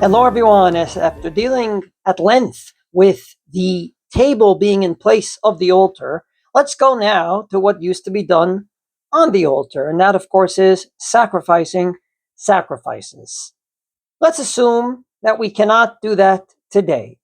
Hello everyone, after dealing at length with the table being in place of the altar, let's go now to what used to be done on the altar, and that of course is sacrificing sacrifices. Let's assume that we cannot do that today.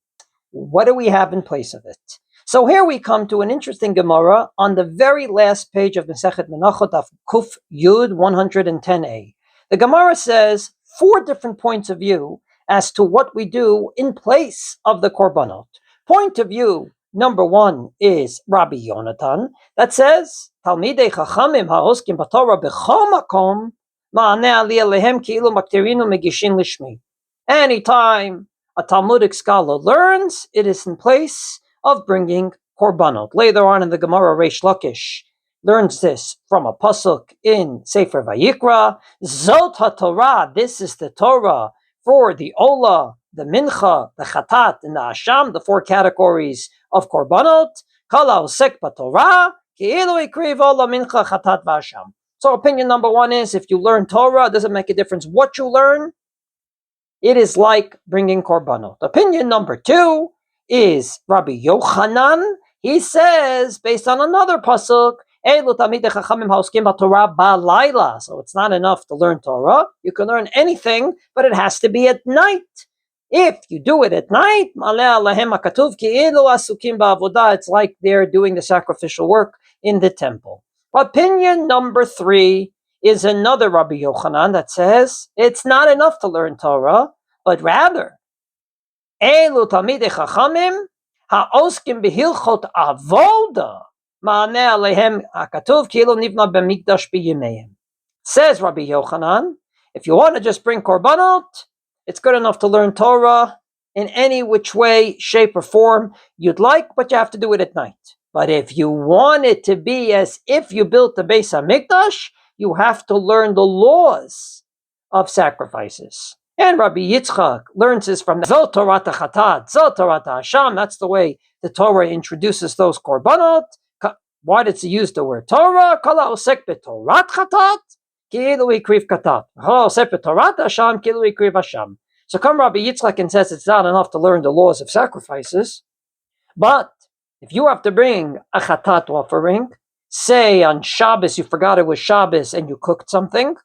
What do we have in place of it? So here we come to an interesting Gemara on the very last page of Masechet Menachot of Kuf Yud 110a. The Gemara says 4 different points of view as to what we do in place of the Korbanot. Point of view number 1 is Rabbi Yonatan that says, Talmidei Chachamim ha'oskim b'Torah b'chol makom ma'aneh aliyah lehem ki'ilu maktirinu megishin lishmi. Anytime a Talmudic scholar learns, it is in place of bringing Korbanot. Later on in the Gemara, Reish Lakish learns this from a pasuk in Sefer Vayikra. Zot HaTorah, this is the Torah for the Ola, the Mincha, the Chatat, and the Asham, the 4 categories of Korbanot. Kala osek b'Torah, ki'ilu ikriv Ola, Mincha, Chatat, v'Asham. So opinion number 1 is, if you learn Torah, it doesn't make a difference what you learn. It is like bringing Korbanot. Opinion number 2 is Rabbi Yochanan. He says, based on another pasuk, so it's not enough to learn Torah. You can learn anything, but it has to be at night. If you do it at night, it's like they're doing the sacrificial work in the temple. Opinion number 3 is another Rabbi Yochanan that says it's not enough to learn Torah, but rather, Elu Talmidei Chachamim ha'oskim b'hilchot avoda ma'aneh alehem hakatuv ki'ilu nivna b'mikdash b'yimeim. Says Rabbi Yochanan, if you want to just bring Korbanot, it's good enough to learn Torah in any which way, shape, or form you'd like, but you have to do it at night. But if you want it to be as if you built the Beis HaMikdash, you have to learn the laws of sacrifices. And Rabbi Yitzchak learns this from Zot Torah Chatat, Zot Torah Hasham. That's the way the Torah introduces those Korbanot. Why does it use the word Torah? Kala osek b'Torat Chatat, ki'ilu ikriv Katat. Kala osek b'Torat Hasham, ki'ilu ikriv Hasham. So come Rabbi Yitzchak and says it's not enough to learn the laws of sacrifices, but if you have to bring a Chatat offering, say on Shabbos you forgot it was Shabbos and you cooked something,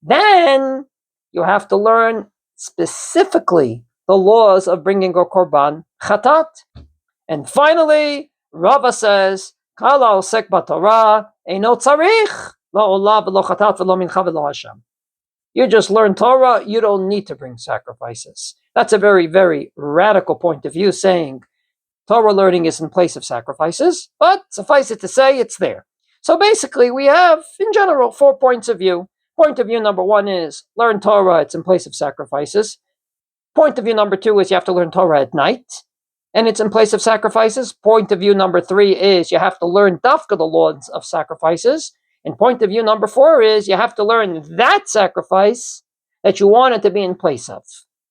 then you have to learn specifically the laws of bringing a Korban Chatat. And finally, Rava says, Kala osek b'Torah eino tzarich lo olah v'lo chatat v'lo mincha v'lo hasham. You just learn Torah, you don't need to bring sacrifices. That's a very, very radical point of view, saying Torah learning is in place of sacrifices, but suffice it to say, it's there. So basically, we have, in general, 4 points of view. Point of view number 1 is learn Torah, it's in place of sacrifices. Point of view number 2 is you have to learn Torah at night, and it's in place of sacrifices. Point of view number 3 is you have to learn dafka, the laws of sacrifices. And point of view number 4 is you have to learn that sacrifice that you want it to be in place of.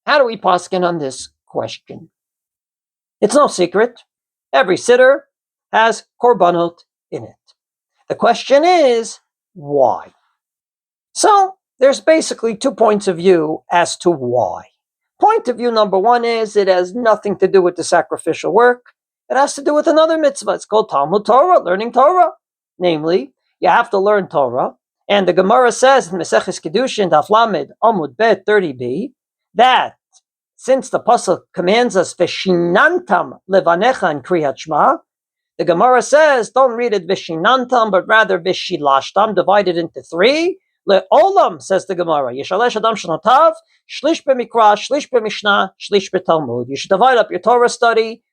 How do we paskin on this question? It's no secret. Every sitter has Korbanot in it. The question is, why? So there's basically 2 points of view as to why. Point of view number 1 is it has nothing to do with the sacrificial work. It has to do with another mitzvah. It's called Talmud Torah, learning Torah. Namely, you have to learn Torah. And the Gemara says in Maseches Kedushin, Daf Lamed, Amud Bet 30b, that since the pasuk commands us, Veshinantam levanecha in Kriyat Shema, the Gemara says, don't read it Veshinantam, but rather Veshilashtam, divided into 3. Le'olam, says the Gemara, Yeshalesh Adam Shanotav, Shlish B'Mikra, Shlish B'Mishnah, Shlish B'Talmud. You should divide up your Torah study,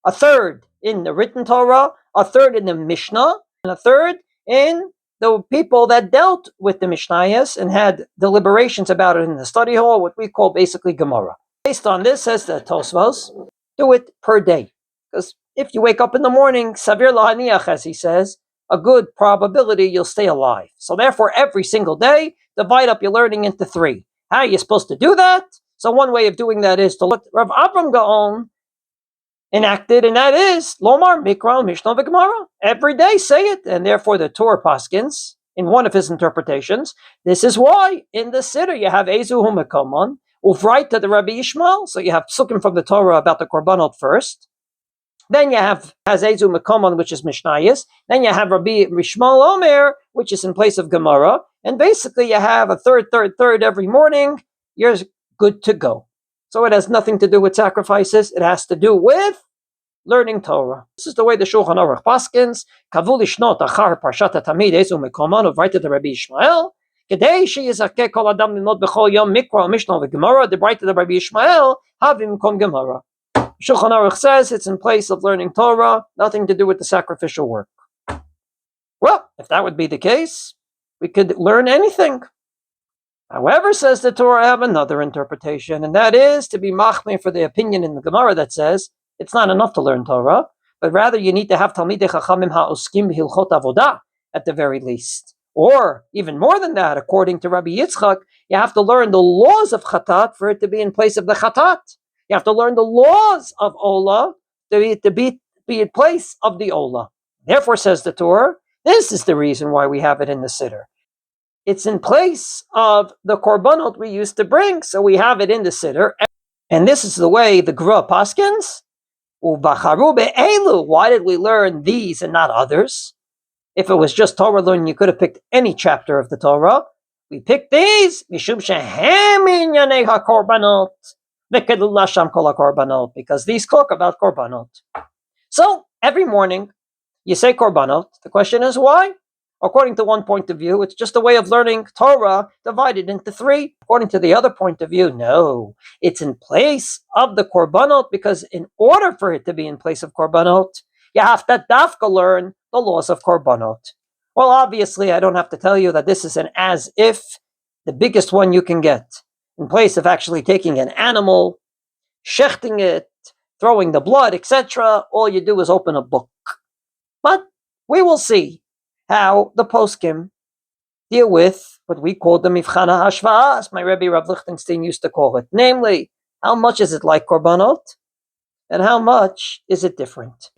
a third in the written Torah, a third in the Mishnah, and a third in the people that dealt with the Mishnayos and had deliberations about it in the study hall, what we call basically Gemara. Based on this, says the Tosfos, do it per day. Because if you wake up in the morning, savir lahaniach, as he says, a good probability you'll stay alive. So therefore, every single day, divide up your learning into 3. How are you supposed to do that? So one way of doing that is to let Rav Avram Gaon enacted, and that is Lomar Mikra Mishnah v'Gemara. Every day say it, and therefore the Torah paskins in one of his interpretations. This is why in the Siddur you have Ezu Humekomon, Uvrait to the Rabbi Yishmael. So you have psukim from the Torah about the Korbanot first. Then you have Hazezu Mekomon, which is Mishnayos. Then you have Rabbi Yishmael Omer, which is in place of Gemara. And basically you have a third every morning. You're good to go. So it has nothing to do with sacrifices. It has to do with learning Torah. This is the way the Shulchan Aruch paskins. Kavu lishnot achar parshat tamid Ezu Mekomon, Uvrait to Rabbi Yishmael. Kedei sheyizakeh kol adam limod b'chol yom mikra Mishnah v'Gemara. The Uvrait to Rabbi Yishmael havim kom Gemara. Shulchan Aruch says it's in place of learning Torah, nothing to do with the sacrificial work. Well, if that would be the case, we could learn anything. However, says the Torah, I have another interpretation, and that is to be machmir for the opinion in the Gemara that says it's not enough to learn Torah, but rather you need to have Talmidei Chachamim ha'oskim b'hilchot avodah at the very least. Or, even more than that, according to Rabbi Yitzchak, you have to learn the laws of Chatat for it to be in place of the Chatat. You have to learn the laws of Olah to be in place of the Olah. Therefore, says the Torah, this is the reason why we have it in the Siddur. It's in place of the Korbanot we used to bring, so we have it in the Siddur. And this is the way the Gra paskins. Ubacharu be'elu. Why did we learn these and not others? If it was just Torah learning, you could have picked any chapter of the Torah. We picked these. Mishum shehem inyanei hakorbanot. Because these talk about Korbanot. So, every morning, you say Korbanot. The question is why? According to one point of view, it's just a way of learning Torah divided into 3. According to the other point of view, no. It's in place of the Korbanot, because in order for it to be in place of Korbanot, you have to dafka learn the laws of Korbanot. Well, obviously, I don't have to tell you that this is an as-if, the biggest one you can get. In place of actually taking an animal, shechting it, throwing the blood, etc., all you do is open a book. But we will see how the poskim deal with what we call the Mivchana Hashva, as my Rebbe Rav Lichtenstein used to call it. Namely, how much is it like Korbanot, and how much is it different?